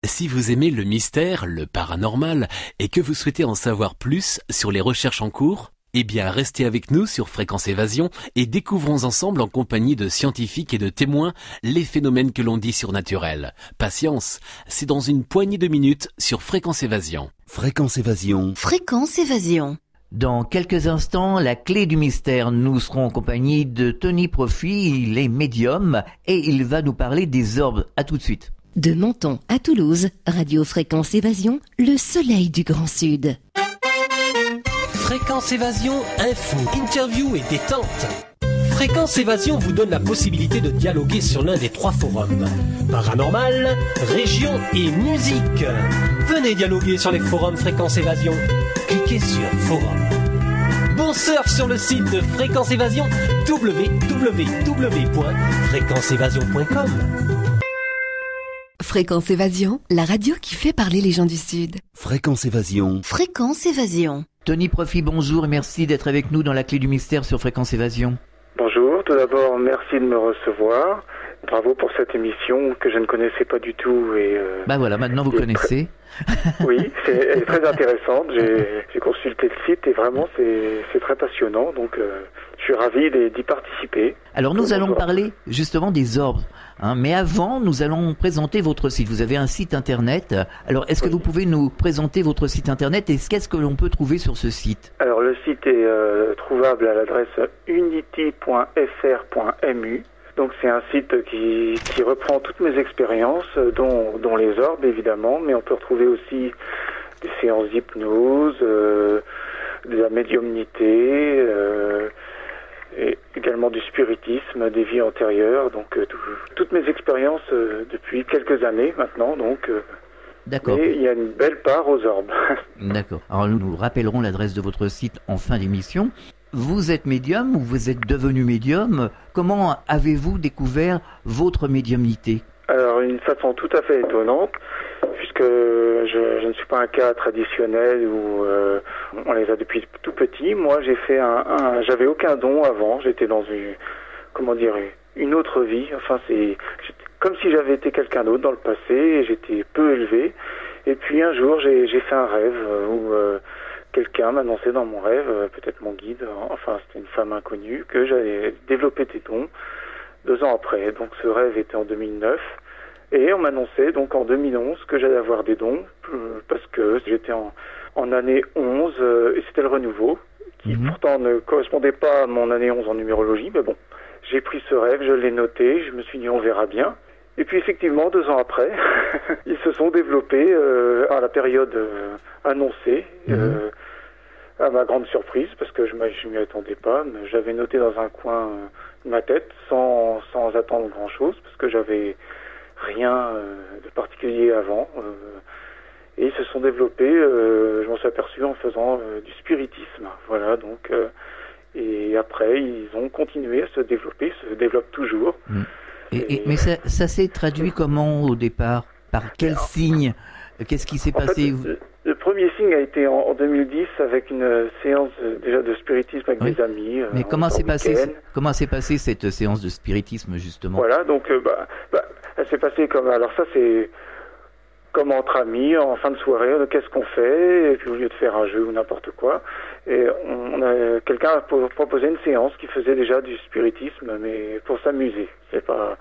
Si vous aimez le mystère, le paranormal, et que vous souhaitez en savoir plus sur les recherches en cours, eh bien restez avec nous sur Fréquence Évasion et découvrons ensemble en compagnie de scientifiques et de témoins les phénomènes que l'on dit surnaturels. Patience, c'est dans une poignée de minutes sur Fréquence Évasion. Fréquence Évasion. Fréquence Évasion. Dans quelques instants, la clé du mystère. Nous serons en compagnie de Tony Profit, il est médium et il va nous parler des orbes. À tout de suite. De Menton à Toulouse, Radio Fréquence Évasion, le soleil du Grand Sud. Fréquence Évasion, info, interview et détente. Fréquence Évasion vous donne la possibilité de dialoguer sur l'un des 3 forums. Paranormal, région et musique. Venez dialoguer sur les forums Fréquence Évasion. Cliquez sur Forum. Bon surf sur le site de Fréquence Évasion, www.fréquenceévasion.com. Fréquence Évasion, la radio qui fait parler les gens du Sud. Fréquence Évasion. Fréquence Évasion. Tony Profit, bonjour et merci d'être avec nous dans la clé du mystère sur Fréquence Évasion. Bonjour, tout d'abord merci de me recevoir. Bravo pour cette émission que je ne connaissais pas du tout. Bah voilà, maintenant vous connaissez. Oui, elle est très intéressante. J'ai consulté le site et vraiment c'est très passionnant. Donc je suis ravi d'y participer. Alors nous allons parler justement des orbes. Mais avant, nous allons présenter votre site. Vous avez un site internet. Alors est-ce que vous pouvez nous présenter votre site internet et qu'est-ce que l'on peut trouver sur ce site? Alors le site est trouvable à l'adresse unity.fr.mu. Donc c'est un site qui reprend toutes mes expériences, dont les orbes évidemment, mais on peut retrouver aussi des séances d'hypnose, de la médiumnité, et également du spiritisme, des vies antérieures. Donc toutes mes expériences depuis quelques années maintenant. Donc d'accord. Et il y a une belle part aux orbes. D'accord. Alors nous rappellerons l'adresse de votre site en fin d'émission. Vous êtes médium ou vous êtes devenu médium? Comment avez-vous découvert votre médiumnité? Alors, une façon tout à fait étonnante, puisque je ne suis pas un cas traditionnel où on les a depuis tout petit. Moi, j'ai fait j'avais aucun don avant. J'étais dans une autre vie. Enfin, c'est comme si j'avais été quelqu'un d'autre dans le passé et j'étais peu élevé. Et puis un jour, j'ai fait un rêve où quelqu'un m'annonçait dans mon rêve, peut-être mon guide, enfin c'était une femme inconnue, que j'allais développer des dons 2 ans après. Donc ce rêve était en 2009 et on m'annonçait donc en 2011 que j'allais avoir des dons parce que j'étais en année 11 et c'était le renouveau qui pourtant ne correspondait pas à mon année 11 en numérologie, mais bon, j'ai pris ce rêve, je l'ai noté, je me suis dit on verra bien. Et puis effectivement, 2 ans après, ils se sont développés à la période annoncée, à ma grande surprise, parce que je ne m'y attendais pas. Mais j'avais noté dans un coin de ma tête, sans attendre grand-chose, parce que j'avais rien de particulier avant. Et ils se sont développés, je m'en suis aperçu en faisant du spiritisme. Voilà, donc... et après, ils ont continué à se développer, se développent toujours. Mais ça s'est traduit comment au départ? Par quel signe? Qu'est-ce qui s'est passé? Le premier signe a été en 2010 avec une séance déjà de spiritisme avec des amis. Mais comment s'est passée cette séance de spiritisme justement? Voilà, donc elle s'est passée comme... Alors ça c'est comme entre amis, en fin de soirée, qu'est-ce qu'on fait? Et puis au lieu de faire un jeu ou n'importe quoi, et quelqu'un a proposé une séance qui faisait déjà du spiritisme, mais pour s'amuser. C'est pas...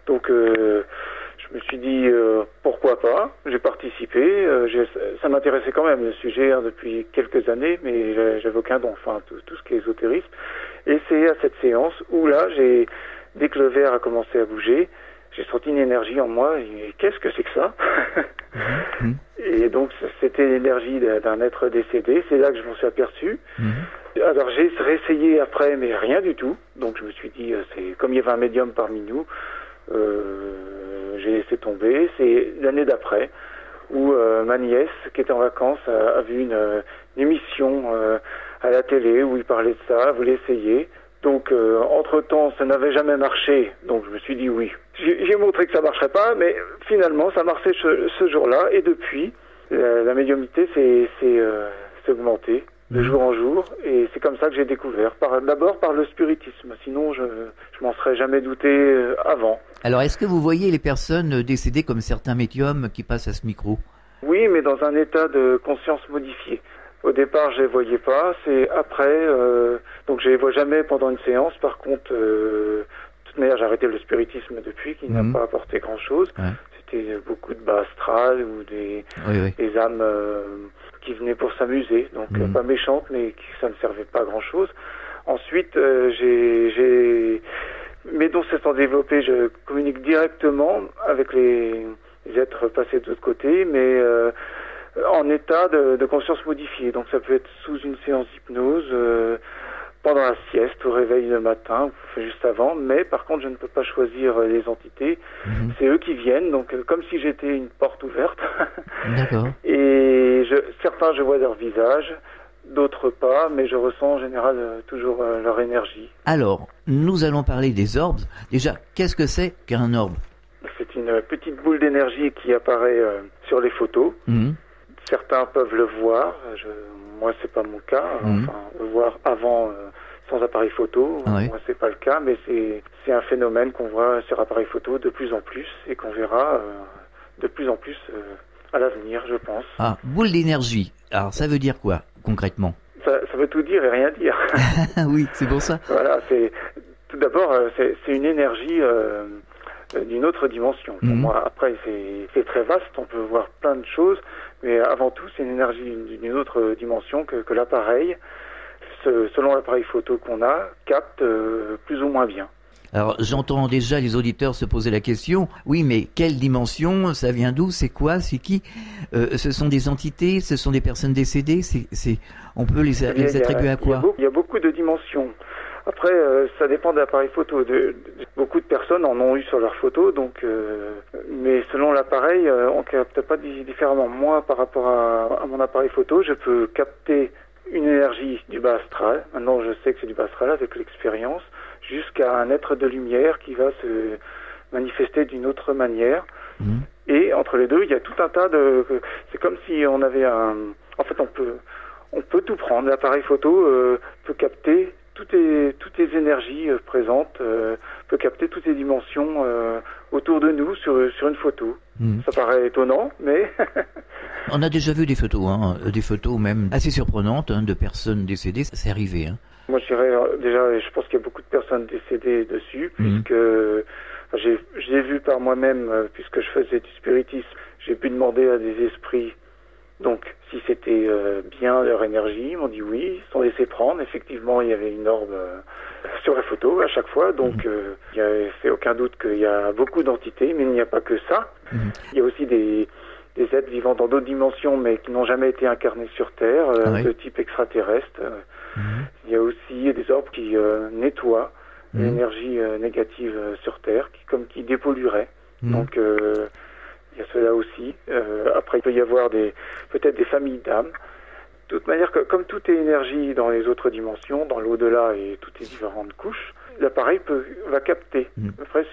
Donc je me suis dit pourquoi pas. J'ai participé. Ça m'intéressait quand même le sujet depuis quelques années, mais j'avais aucun don. Enfin tout ce qui est ésotérisme. Et c'est à cette séance où là, dès que le verre a commencé à bouger, j'ai senti une énergie en moi. Et qu'est-ce que c'est que ça? Et donc c'était l'énergie d'un être décédé. C'est là que je m'en suis aperçu. Alors j'ai réessayé après, mais rien du tout. Donc je me suis dit, c'est comme il y avait un médium parmi nous, j'ai laissé tomber. C'est l'année d'après où ma nièce, qui était en vacances, a vu une émission à la télé où il parlait de ça, elle voulait essayer. Donc, entre-temps, ça n'avait jamais marché, donc je me suis dit oui. J'ai montré que ça marcherait pas, mais finalement, ça marchait ce jour-là, et depuis, la médiumnité s'est augmentée. de jour en jour, et c'est comme ça que j'ai découvert. D'abord par le spiritisme, sinon je m'en serais jamais douté avant. Alors, est-ce que vous voyez les personnes décédées comme certains médiums qui passent à ce micro? Oui, mais dans un état de conscience modifié. Au départ, je les voyais pas, c'est après, donc je les vois jamais pendant une séance. Par contre, de toute manière, j'ai arrêté le spiritisme depuis, qui n'a pas apporté grand-chose. Ouais. C'était beaucoup de bas astral ou des âmes qui venaient pour s'amuser, donc pas méchantes, mais ça ne servait pas à grand-chose. Ensuite, mes dons s'étant développés, je communique directement avec les êtres passés de l'autre côté, mais en état de conscience modifiée. Donc ça peut être sous une séance d'hypnose, pendant la sieste, au réveil le matin, ou juste avant, mais par contre je ne peux pas choisir les entités, c'est eux qui viennent, donc comme si j'étais une porte ouverte. D'accord. Et certains je vois leur visage, d'autres pas, mais je ressens en général toujours leur énergie. Alors, nous allons parler des orbes. Déjà, qu'est-ce que c'est qu'un orbe? C'est une petite boule d'énergie qui apparaît sur les photos. Certains peuvent le voir, moi c'est pas mon cas, enfin le voir avant sans appareil photo, moi c'est pas le cas, mais c'est un phénomène qu'on voit sur appareil photo de plus en plus et qu'on verra de plus en plus à l'avenir, je pense. Ah, boule d'énergie, alors ça veut dire quoi concrètement? Ça veut tout dire et rien dire. Oui, c'est pour ça. Voilà, tout d'abord c'est une énergie d'une autre dimension. Pour moi, après c'est très vaste, on peut voir plein de choses, mais avant tout c'est une énergie d'une autre dimension que l'appareil, selon l'appareil photo qu'on a, capte plus ou moins bien. Alors j'entends déjà les auditeurs se poser la question, oui mais quelle dimension, ça vient d'où, c'est quoi, c'est qui? Ce sont des entités, ce sont des personnes décédées, on peut les attribuer à quoi? Il y a beaucoup de dimensions. Après, ça dépend de l'appareil photo. Beaucoup de personnes en ont eu sur leur photo, donc, mais selon l'appareil, on capte pas différemment. Moi, par rapport à mon appareil photo, je peux capter une énergie du bas astral. Maintenant, je sais que c'est du bas astral avec l'expérience, jusqu'à un être de lumière qui va se manifester d'une autre manière. Et entre les deux, il y a tout un tas de... C'est comme si on avait En fait, on peut tout prendre. L'appareil photo peut capter toutes les énergies présentes, peut capter toutes les dimensions autour de nous sur une photo. Ça paraît étonnant, mais... On a déjà vu des photos même assez surprenantes de personnes décédées, c'est arrivé. Moi je dirais déjà, je pense qu'il y a beaucoup de personnes décédées dessus, puisque je l'ai vu par moi-même, puisque je faisais du spiritisme, j'ai pu demander à des esprits, donc si c'était bien leur énergie, ils m'ont dit oui, ils sont laissés prendre. Effectivement, il y avait une orbe sur la photo à chaque fois, donc il n'y a fait aucun doute qu'il y a beaucoup d'entités, mais il n'y a pas que ça. Il y a aussi des êtres vivant dans d'autres dimensions, mais qui n'ont jamais été incarnés sur Terre, de type extraterrestre. Il y a aussi des orbes qui nettoient l'énergie négative sur Terre, qui dépollueraient. Donc il y a cela aussi. Après, il peut y avoir peut-être des familles d'âmes. De toute manière, comme tout est énergie dans les autres dimensions, dans l'au-delà et toutes les différentes couches, l'appareil va capter. Après,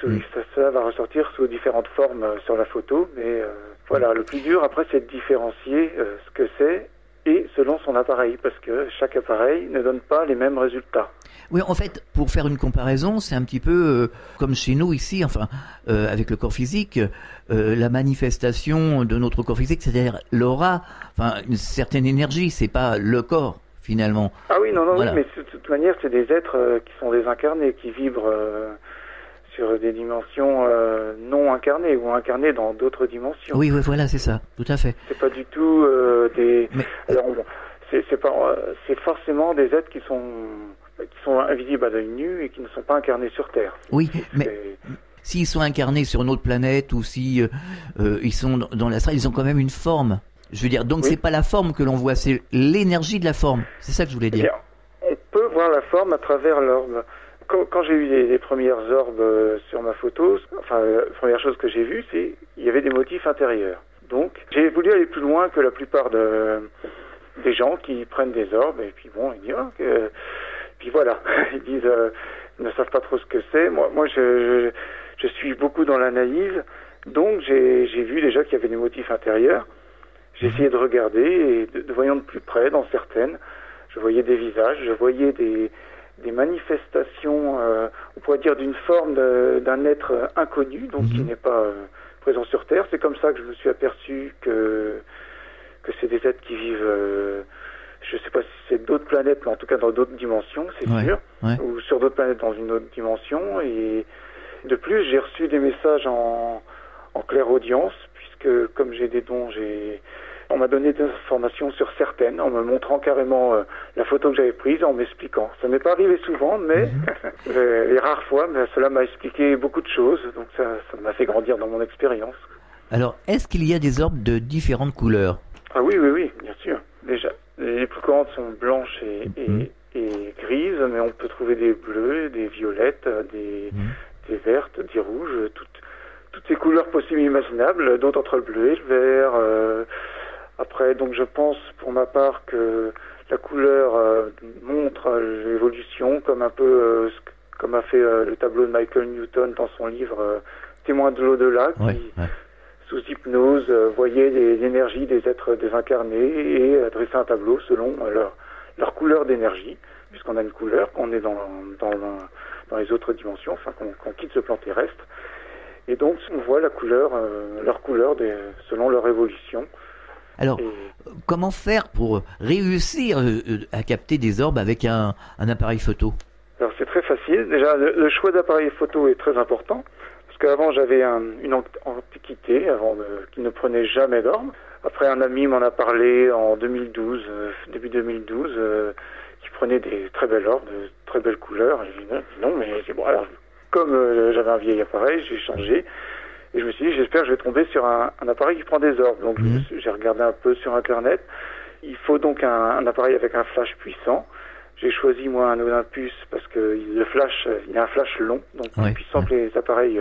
cela va ressortir sous différentes formes sur la photo, mais voilà, le plus dur après, c'est de différencier ce que c'est et selon son appareil, parce que chaque appareil ne donne pas les mêmes résultats. Oui, en fait, pour faire une comparaison, c'est un petit peu comme chez nous ici, avec le corps physique, la manifestation de notre corps physique, c'est-à-dire l'aura, une certaine énergie, c'est pas le corps, finalement. Ah oui, non, voilà. Oui, mais de toute manière, c'est des êtres qui sont désincarnés, qui vibrent sur des dimensions non incarnées ou incarnées dans d'autres dimensions. Oui, voilà, c'est ça, tout à fait. C'est pas du tout des... Mais... Alors, c'est forcément des êtres qui sont invisibles à l'œil nu et qui ne sont pas incarnés sur Terre. Oui, mais s'ils sont incarnés sur une autre planète ou si ils sont dans l'astral, ils ont quand même une forme. Je veux dire, donc c'est pas la forme que l'on voit, c'est l'énergie de la forme. C'est ça que je voulais dire. Eh bien, on peut voir la forme à travers l'orbe. Quand j'ai eu les premières orbes sur ma photo, la première chose que j'ai vue, c'est qu'il y avait des motifs intérieurs. Donc, j'ai voulu aller plus loin que la plupart des gens qui prennent des orbes, et puis bon, ils disent, puis voilà, ils disent, ils ne savent pas trop ce que c'est. Moi, je suis beaucoup dans l'analyse, donc j'ai vu déjà qu'il y avait des motifs intérieurs. J'ai essayé de regarder, et de voyant de plus près, dans certaines, je voyais des visages, je voyais des manifestations, on pourrait dire d'une forme d'un être inconnu, donc qui n'est pas présent sur Terre. C'est comme ça que je me suis aperçu que c'est des êtres qui vivent, je ne sais pas si c'est d'autres planètes, mais en tout cas dans d'autres dimensions, c'est sûr, ou sur d'autres planètes dans une autre dimension. Et de plus, j'ai reçu des messages en clairaudience, puisque comme j'ai des dons, on m'a donné des informations sur certaines, en me montrant carrément la photo que j'avais prise, en m'expliquant. Ça m'est pas arrivé souvent, mais les rares fois, mais cela m'a expliqué beaucoup de choses, donc ça m'a fait grandir dans mon expérience. Alors, est-ce qu'il y a des orbes de différentes couleurs? Ah oui, bien sûr. Déjà, les plus courantes sont blanches et grises, mais on peut trouver des bleues, des violettes, des vertes, des rouges, toutes ces couleurs possibles et imaginables, d'autres entre le bleu et le vert. Après, donc je pense pour ma part que la couleur montre l'évolution, comme un peu comme a fait le tableau de Michael Newton dans son livre Témoin de l'au-delà, qui sous hypnose voyait l'énergie des êtres désincarnés et dressait un tableau selon leur couleur d'énergie, puisqu'on a une couleur quand on est dans les autres dimensions, enfin qu'on quitte ce plan terrestre. Et donc on voit leur couleur selon leur évolution. Alors, comment faire pour réussir à capter des orbes avec un appareil photo? Alors c'est très facile. Déjà, le choix d'appareil photo est très important. Parce qu'avant, j'avais une antiquité, qui ne prenait jamais d'orbes. Après, un ami m'en a parlé en 2012, début 2012, qui prenait des très belles orbes, de très belles couleurs. Et j'ai dit non, mais c'est bon. Alors, comme j'avais un vieil appareil, j'ai changé. Et je me suis dit, j'espère que je vais tomber sur un appareil qui prend des orbes. Donc j'ai regardé un peu sur Internet. Il faut donc un appareil avec un flash puissant. J'ai choisi moi un Olympus parce que il a un flash long, donc plus puissant que les appareils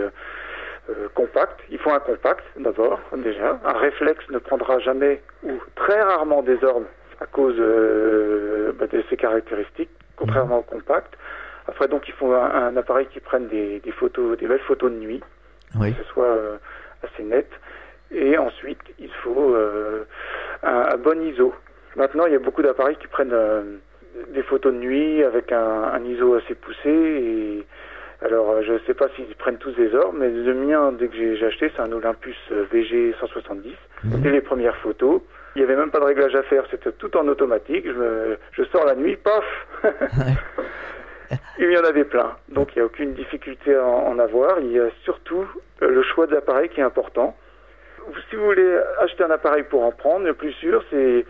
compacts. Il faut un compact d'abord, déjà. Un réflexe ne prendra jamais ou très rarement des orbes à cause de ses caractéristiques, contrairement au compact. Après donc il faut un appareil qui prenne des photos, des belles photos de nuit. Que ce soit assez net. Et ensuite, il faut un bon ISO. Maintenant, il y a beaucoup d'appareils qui prennent des photos de nuit avec un ISO assez poussé. Et alors, je ne sais pas s'ils prennent tous des orbes, mais le mien, dès que j'ai acheté, c'est un Olympus VG 170. C'était les premières photos. Il n'y avait même pas de réglage à faire, c'était tout en automatique. Je sors la nuit, paf. Il y en avait plein, donc il n'y a aucune difficulté à en avoir. Il y a surtout le choix de l'appareil qui est important. Si vous voulez acheter un appareil pour en prendre, le plus sûr, c'est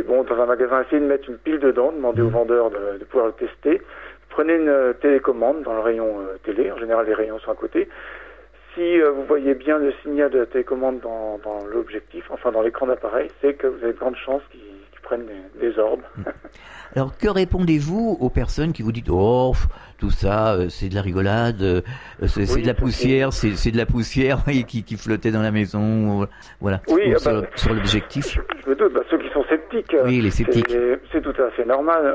dans un magasin, essayez de mettre une pile dedans, demandez au vendeur de pouvoir le tester. Prenez une télécommande dans le rayon télé, en général les rayons sont à côté. Si vous voyez bien le signal de la télécommande dans l'objectif, enfin dans l'écran d'appareil, c'est que vous avez de grandes chances qu'ils prennent des orbes. Alors, que répondez-vous aux personnes qui vous disent « Oh, tout ça, c'est de la rigolade, c'est de la poussière, c'est de la poussière qui flottait dans la maison, voilà, sur l'objectif ». Je me doute, ceux qui sont sceptiques, les sceptiques. C'est tout à fait normal.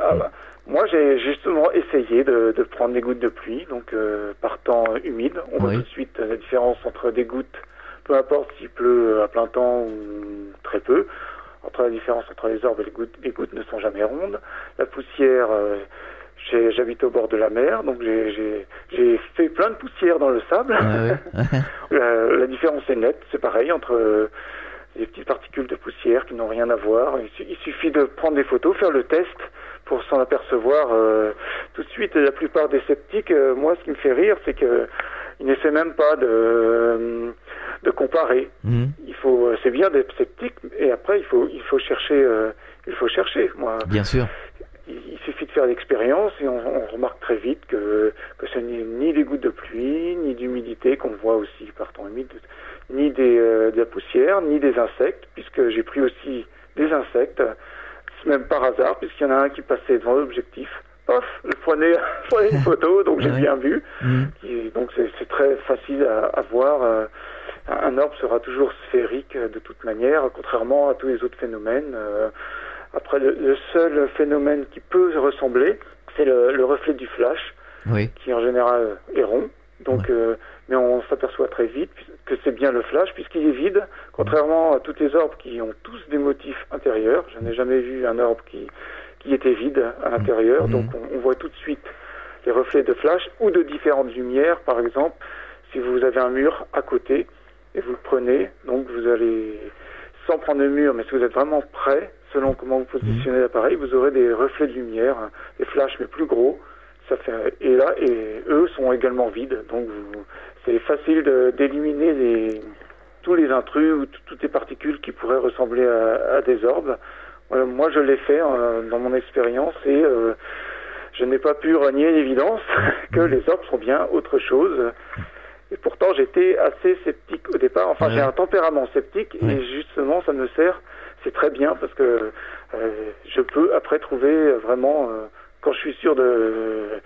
Moi, j'ai justement essayé de prendre des gouttes de pluie, donc par temps humide. On voit tout de suite la différence entre des gouttes, peu importe s'il pleut à plein temps ou très peu. Entre la différence entre les orbes et les gouttes ne sont jamais rondes. La poussière, j'habite au bord de la mer, donc j'ai fait plein de poussière dans le sable. La différence est nette, c'est pareil entre des petites particules de poussière qui n'ont rien à voir. Il suffit de prendre des photos, faire le test pour s'en apercevoir tout de suite. La plupart des sceptiques, moi ce qui me fait rire, c'est que ils n'essaient même pas de comparer. C'est bien d'être sceptique, et après il faut chercher. Moi, bien sûr. Il suffit de faire l'expérience et on remarque très vite que ce n'est ni des gouttes de pluie, ni d'humidité qu'on voit aussi par temps humide, ni de la poussière, ni des insectes, puisque j'ai pris aussi des insectes, même par hasard, puisqu'il y en a un qui passait devant l'objectif. Paf, je prenais une photo, donc j'ai bien vu. Donc c'est très facile à voir. Un orbe sera toujours sphérique de toute manière, contrairement à tous les autres phénomènes. Après, le seul phénomène qui peut ressembler, c'est le reflet du flash, qui en général est rond. Donc, mais on s'aperçoit très vite que c'est bien le flash, puisqu'il est vide, contrairement à toutes les orbes qui ont tous des motifs intérieurs. Je n'ai jamais vu un orbe qui qui était vide à l'intérieur. Donc on voit tout de suite les reflets de flash ou de différentes lumières. Par exemple, si vous avez un mur à côté et vous le prenez, donc vous allez, sans prendre le mur, mais si vous êtes vraiment près, selon comment vous positionnez l'appareil, vous aurez des reflets de lumière, des flashs mais plus gros. Et eux sont également vides, donc c'est facile d'éliminer tous les intrus ou toutes les particules qui pourraient ressembler à des orbes. Moi, je l'ai fait dans mon expérience et je n'ai pas pu renier l'évidence que les orbes sont bien autre chose. Et pourtant, j'étais assez sceptique au départ. Enfin, j'ai un tempérament sceptique et justement, ça me sert. C'est très bien parce que je peux après trouver vraiment... quand je suis sûr de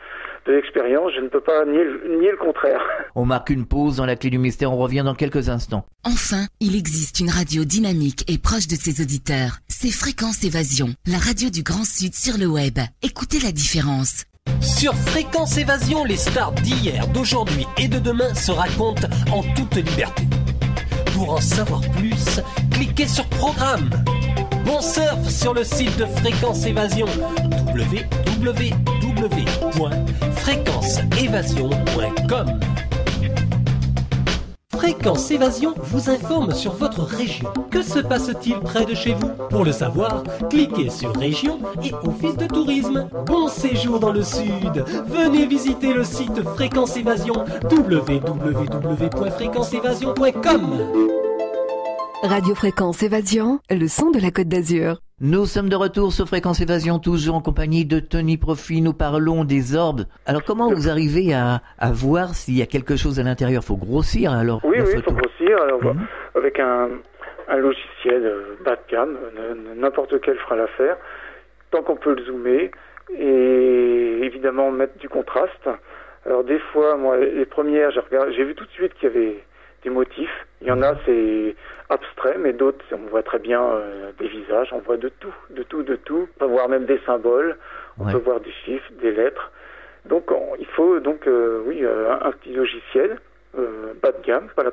l'expérience, je ne peux pas nier le contraire. On marque une pause dans la clé du mystère, on revient dans quelques instants. Enfin, il existe une radio dynamique et proche de ses auditeurs. C'est Fréquence Évasion, la radio du Grand Sud sur le web. Écoutez la différence. Sur Fréquence Évasion, les stars d'hier, d'aujourd'hui et de demain se racontent en toute liberté. Pour en savoir plus, cliquez sur Programme. Bon surf sur le site de Fréquence Évasion, www.fréquenceévasion.com. Fréquence Évasion vous informe sur votre région. Que se passe-t-il près de chez vous? Pour le savoir, cliquez sur Région et Office de tourisme. Bon séjour dans le Sud. Venez visiter le site Fréquence Évasion, www.fréquenceévasion.com. Radio Fréquence Évasion, le son de la Côte d'Azur. Nous sommes de retour sur Fréquence Évasion, toujours en compagnie de Tony Profit. Nous parlons des orbes. Alors, comment vous arrivez à voir s'il y a quelque chose à l'intérieur? Faut grossir, alors? Oui, il faut grossir. Alors, avec un logiciel bas de gamme, n'importe quel fera l'affaire, tant qu'on peut le zoomer, et évidemment mettre du contraste. Alors, des fois, moi, les premières, j'ai vu tout de suite qu'il y avait des motifs. Il y en a, c'est abstrait, mais d'autres, on voit très bien des visages, on voit de tout. On peut voir même des symboles, on peut voir des chiffres, des lettres. Donc, il faut un petit logiciel bas de gamme, pas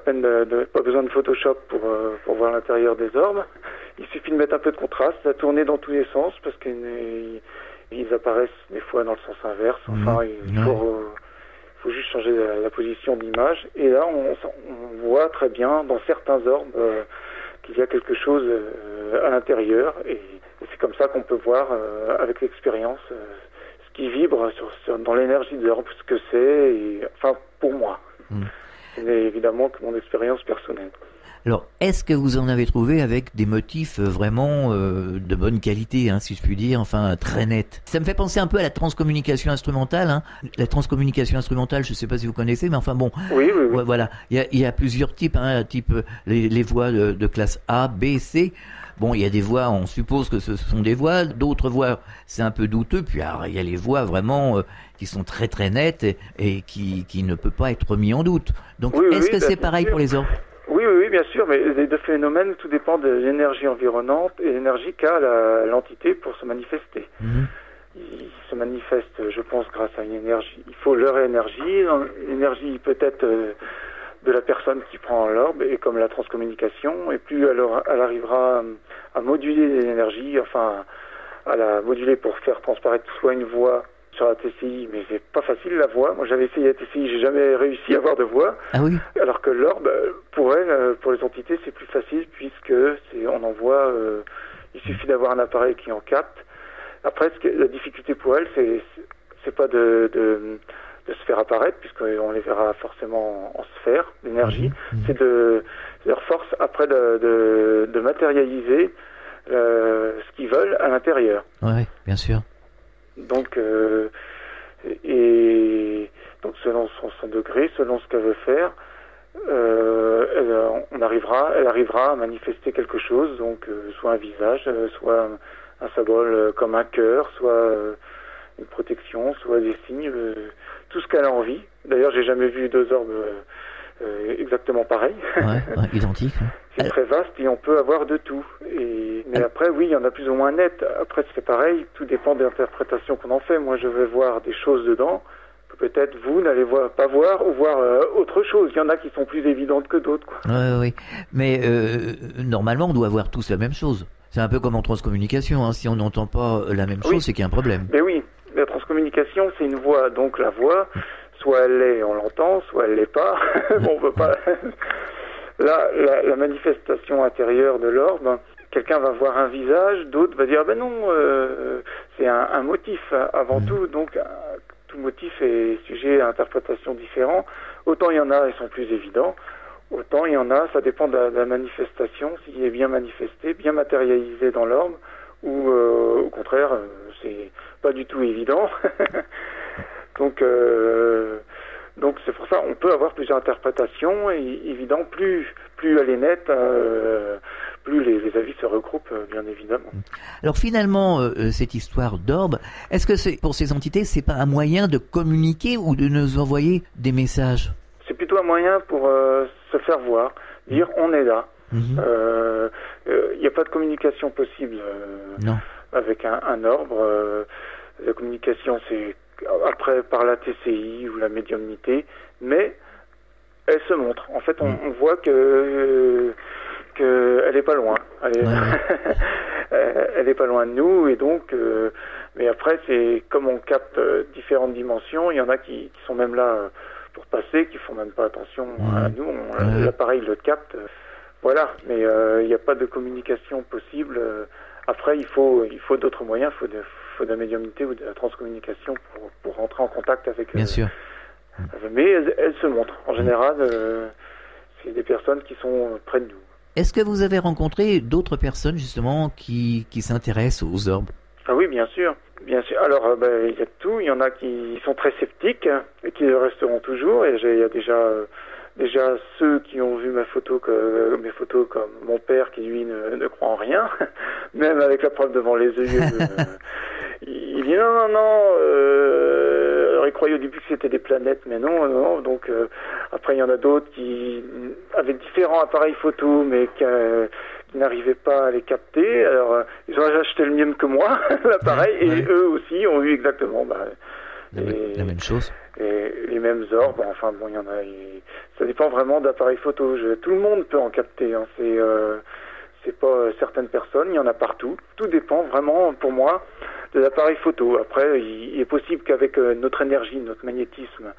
besoin de Photoshop pour voir l'intérieur des orbes. Il suffit de mettre un peu de contraste, à tourner dans tous les sens, parce qu'ils apparaissent des fois dans le sens inverse. Enfin, il faut juste changer la position d'image. Et là, on voit très bien dans certains orbes qu'il y a quelque chose à l'intérieur. Et c'est comme ça qu'on peut voir avec l'expérience ce qui vibre dans l'énergie de l'orbe, ce que c'est. Enfin, pour moi. C'est évidemment que mon expérience personnelle. Alors, est-ce que vous en avez trouvé avec des motifs vraiment de bonne qualité, si je puis dire, enfin très nets? Ça me fait penser un peu à la transcommunication instrumentale. La transcommunication instrumentale, je ne sais pas si vous connaissez, mais enfin bon. Oui. Voilà, il y a plusieurs types, type les voix de classe A, B, C. Bon, il y a des voix, on suppose que ce sont des voix, d'autres voix, c'est un peu douteux, puis alors, il y a les voix vraiment qui sont très très nettes et qui ne peut pas être mis en doute. Donc, est-ce que c'est pareil pour les orbes? Oui, bien sûr, mais les deux phénomènes, tout dépend de l'énergie environnante et l'énergie qu'a l'entité pour se manifester. Ils se manifestent, je pense, grâce à une énergie. Il faut leur énergie, l'énergie peut-être de la personne qui prend l'orbe, et comme la transcommunication, et plus elle arrivera à moduler l'énergie, enfin, à la moduler pour faire transparaître soit une voix sur la TCI, mais c'est pas facile la voix. Moi j'avais essayé la TCI, j'ai jamais réussi à avoir de voix. Ah oui. Alors que l'orbe, pour elle, pour les entités, c'est plus facile puisque on envoie. Il suffit d'avoir un appareil qui en capte. Après, la difficulté pour elle, c'est pas de se faire apparaître puisqu'on les verra forcément en sphère d'énergie. C'est leur force après de matérialiser ce qu'ils veulent à l'intérieur. Oui, bien sûr. Donc, donc selon son degré, selon ce qu'elle veut faire, elle arrivera à manifester quelque chose, donc soit un visage, soit un symbole comme un cœur, soit une protection, soit des signes, tout ce qu'elle a envie. D'ailleurs, j'ai jamais vu deux orbes exactement pareils. Identiques. C'est très vaste et on peut avoir de tout. Mais après, oui, il y en a plus ou moins net. Après, c'est pareil, tout dépend de l'interprétation qu'on en fait. Moi, je vais voir des choses dedans, peut-être vous n'allez pas voir ou voir autre chose. Il y en a qui sont plus évidentes que d'autres, quoi. Oui. Mais normalement, on doit voir tous la même chose. C'est un peu comme en transcommunication, hein. Si on n'entend pas la même chose, c'est qu'il y a un problème. Mais oui, la transcommunication, c'est une voix. Donc la voix, soit elle l'est, on l'entend, soit elle l'est pas. Bon, on peut pas. Là, la manifestation intérieure de l'orbe, quelqu'un va voir un visage, d'autres va dire ben non, c'est un motif avant tout. Donc tout motif est sujet à interprétation différente. Autant il y en a, ils sont plus évidents. Autant il y en a, ça dépend de la manifestation, s'il est bien manifesté, bien matérialisé dans l'orbe, ou au contraire, c'est pas du tout évident. Donc c'est pour ça, on peut avoir plusieurs interprétations, et évident, plus elle est nette, plus les avis se regroupent, bien évidemment. Alors finalement, cette histoire d'orbe, est-ce que c'est pour ces entités, c'est pas un moyen de communiquer ou de nous envoyer des messages? C'est plutôt un moyen pour se faire voir, dire on est là. Il n'y a pas de communication possible avec un orbe. La communication, c'est après par la TCI ou la médiumnité, mais elle se montre. En fait, on voit que elle est pas loin. Elle est pas loin de nous, et donc mais après, c'est comme on capte différentes dimensions, il y en a qui sont même là pour passer, qui font même pas attention à nous, l'appareil le capte, voilà, mais il n'y a pas de communication possible. Après, il faut d'autres moyens, il faut de la médiumnité ou de la transcommunication pour rentrer en contact avec Bien sûr. Mais elles se montrent, en général, c'est des personnes qui sont près de nous. Est-ce que vous avez rencontré d'autres personnes, justement, qui s'intéressent aux orbes? Ah oui, bien sûr. Bien sûr. Alors, il y a de tout. Il y en a qui sont très sceptiques et qui le resteront toujours. Et il y a déjà ceux qui ont vu mes photos comme mon père qui, lui, ne croit en rien. Même avec la preuve devant les yeux. Il dit non. Alors, il croyait au début que c'était des planètes, mais non. Donc, après, il y en a d'autres qui avaient différents appareils photo, mais qui n'arrivaient pas à les capter. Alors, ils ont acheté le même que moi, l'appareil, et eux aussi ont eu exactement la même chose. Et les mêmes orbes. Enfin, bon, il y en a. Ça dépend vraiment d'appareils photo. Tout le monde peut en capter. Hein. C'est pas certaines personnes. Il y en a partout. Tout dépend vraiment, pour moi, de l'appareil photo. Après, il est possible qu'avec notre énergie, notre magnétisme,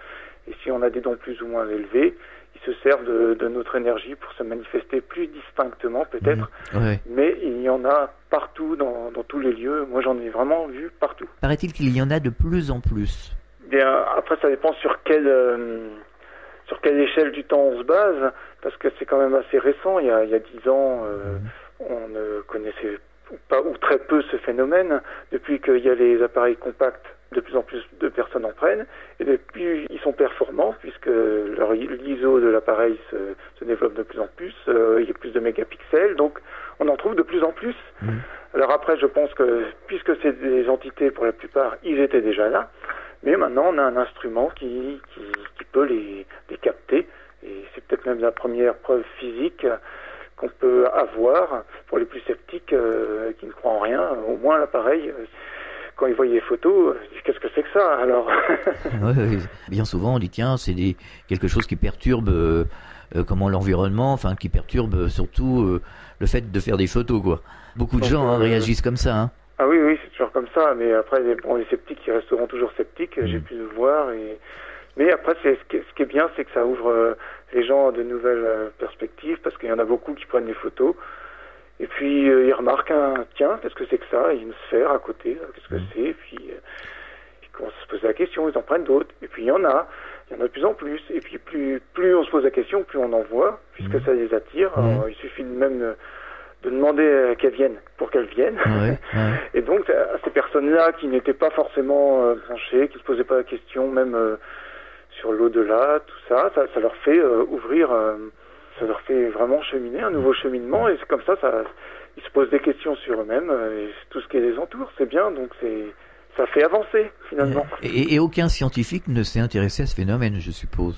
et si on a des dons plus ou moins élevés, ils se servent de notre énergie pour se manifester plus distinctement peut-être, mais il y en a partout dans tous les lieux. Moi j'en ai vraiment vu partout. Paraît-il qu'il y en a de plus en plus. Bien, après ça dépend sur quelle échelle du temps on se base, parce que c'est quand même assez récent. Il y a 10 ans, on ne connaissait pas ou très peu ce phénomène. Depuis qu'il y a les appareils compacts, de plus en plus de personnes en prennent, et depuis ils sont performants puisque l'ISO de l'appareil se développe de plus en plus, il y a plus de mégapixels, donc on en trouve de plus en plus. Alors après, je pense que puisque c'est des entités pour la plupart, ils étaient déjà là, mais maintenant on a un instrument qui peut les capter, et c'est peut-être même la première preuve physique qu'on peut avoir pour les plus sceptiques qui ne croient en rien. Au moins l'appareil, quand ils voient les photos, ils disent qu'est-ce que c'est que ça alors? Bien souvent on dit tiens, c'est quelque chose qui perturbe l'environnement, enfin qui perturbe surtout le fait de faire des photos, quoi. Beaucoup de gens réagissent comme ça. Hein. Ah oui, c'est toujours comme ça, mais après les sceptiques ils resteront toujours sceptiques, j'ai pu le voir. Mais après ce qui est bien, c'est que ça ouvre les gens à de nouvelles perspectives, parce qu'il y en a beaucoup qui prennent les photos. Et puis ils remarquent tiens, qu'est-ce que c'est que ça? Il y a une sphère à côté, qu'est-ce que c'est? Et puis ils commencent à se poser la question, ils en prennent d'autres. Et puis il y en a de plus en plus. Et puis plus on se pose la question, plus on en voit, puisque ça les attire. Alors, il suffit même de demander qu'elles viennent pour qu'elles viennent. Et donc à ces personnes-là qui n'étaient pas forcément branchées, qui ne se posaient pas la question, même sur l'au-delà, tout ça leur fait ouvrir. Ça leur fait vraiment cheminer, un nouveau cheminement, et c'est comme ça, ils se posent des questions sur eux-mêmes, et tout ce qui les entoure, c'est bien, donc ça fait avancer, finalement. Et aucun scientifique ne s'est intéressé à ce phénomène, je suppose.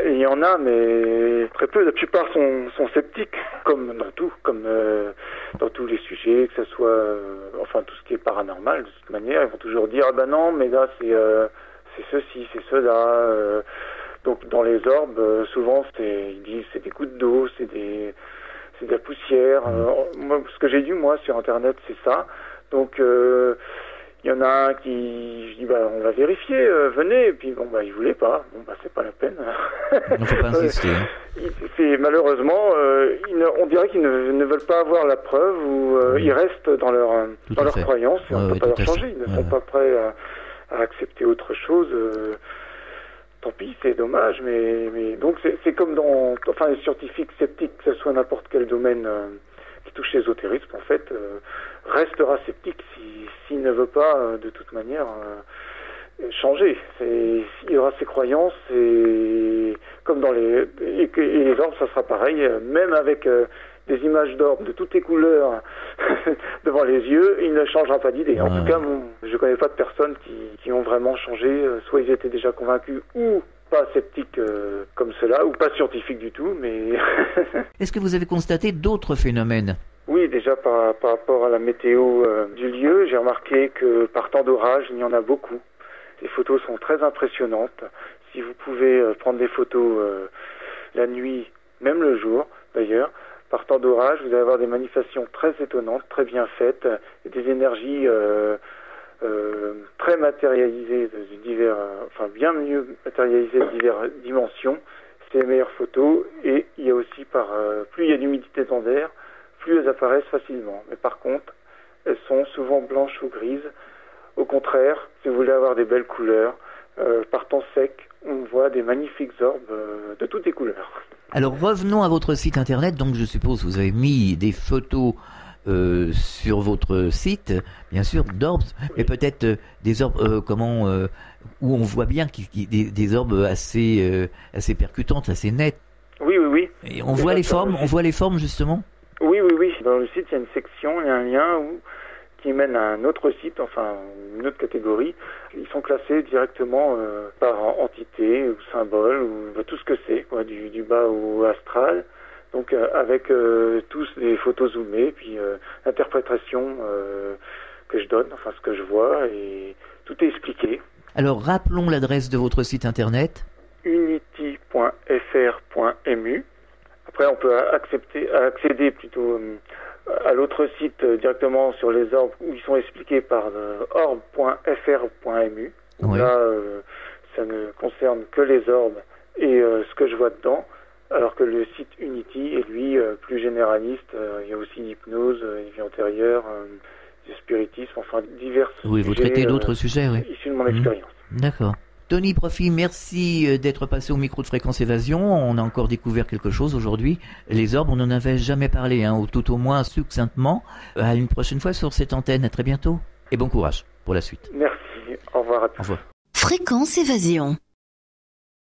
Il y en a, mais très peu. La plupart sont sceptiques, comme dans tout, dans tous les sujets, que ce soit, tout ce qui est paranormal, de toute manière, ils vont toujours dire, non, mais là, c'est ceci, c'est cela. Donc dans les orbes, souvent ils disent c'est des gouttes d'eau, c'est de la poussière. Moi, ce que j'ai lu moi sur internet, c'est ça. Donc il y en a un qui, je dis on va vérifier, venez, et puis il voulait pas, c'est pas la peine. Il ne faut pas insister. Malheureusement, on dirait qu'ils ne veulent pas avoir la preuve, ou ils restent dans leur croyance, et on ne peut pas leur changer, ils ne sont pas prêts à accepter autre chose. Tant pis, c'est dommage, mais donc c'est comme les scientifiques sceptiques, que ce soit n'importe quel domaine qui touche l'ésotérisme, en fait, restera sceptique s'il ne veut pas, de toute manière, changer. Il y aura ses croyances, et comme et les orbes, ça sera pareil, même avec des images d'orbes de toutes les couleurs devant les yeux, il ne changera pas d'idée. En tout cas, je connais pas de personnes qui ont vraiment changé, soit ils étaient déjà convaincus, ou pas sceptiques comme cela, ou pas scientifiques du tout, mais... Est-ce que vous avez constaté d'autres phénomènes? Oui, déjà par rapport à la météo du lieu, j'ai remarqué que par temps d'orage, il y en a beaucoup. Les photos sont très impressionnantes. Si vous pouvez prendre des photos la nuit, même le jour d'ailleurs, par temps d'orage, vous allez avoir des manifestations très étonnantes, très bien faites, et des énergies très matérialisées, bien mieux matérialisées de diverses dimensions. C'est les meilleures photos, et il y a aussi plus il y a d'humidité dans l'air, plus elles apparaissent facilement. Mais par contre, elles sont souvent blanches ou grises. Au contraire, si vous voulez avoir des belles couleurs, par temps sec, on voit des magnifiques orbes de toutes les couleurs. Alors revenons à votre site internet. Donc je suppose que vous avez mis des photos sur votre site, bien sûr, d'orbes, mais peut-être des orbes où on voit bien des orbes assez percutantes, assez nettes. Oui. Et on voit les formes justement. Oui. Dans le site, il y a une section, il y a un lien qui mène à un autre site, une autre catégorie. Ils sont classés directement par entité ou symbole, ou tout ce que c'est, du bas au astral. Donc avec tous des photos zoomées, puis l'interprétation que je donne, ce que je vois, et tout est expliqué. Alors rappelons l'adresse de votre site internet. unity.fr.mu. Après, on peut accéder plutôt à l'autre site directement sur les orbes, où ils sont expliqués par orbe.fr.mu. Oui. Là, ça ne concerne que les orbes et ce que je vois dedans, alors que le site Unity est, lui, plus généraliste. Il y a aussi l'hypnose, les vies antérieures, le spiritisme, divers Oui, vous traitez d'autres sujets, oui. Issus de mon expérience. D'accord. Tony Profit, merci d'être passé au micro de Fréquence Évasion. On a encore découvert quelque chose aujourd'hui. Les orbes, on n'en avait jamais parlé, ou tout au moins succinctement. À une prochaine fois sur cette antenne. À très bientôt. Et bon courage pour la suite. Merci. Au revoir à tous. Au revoir. Fréquence Évasion.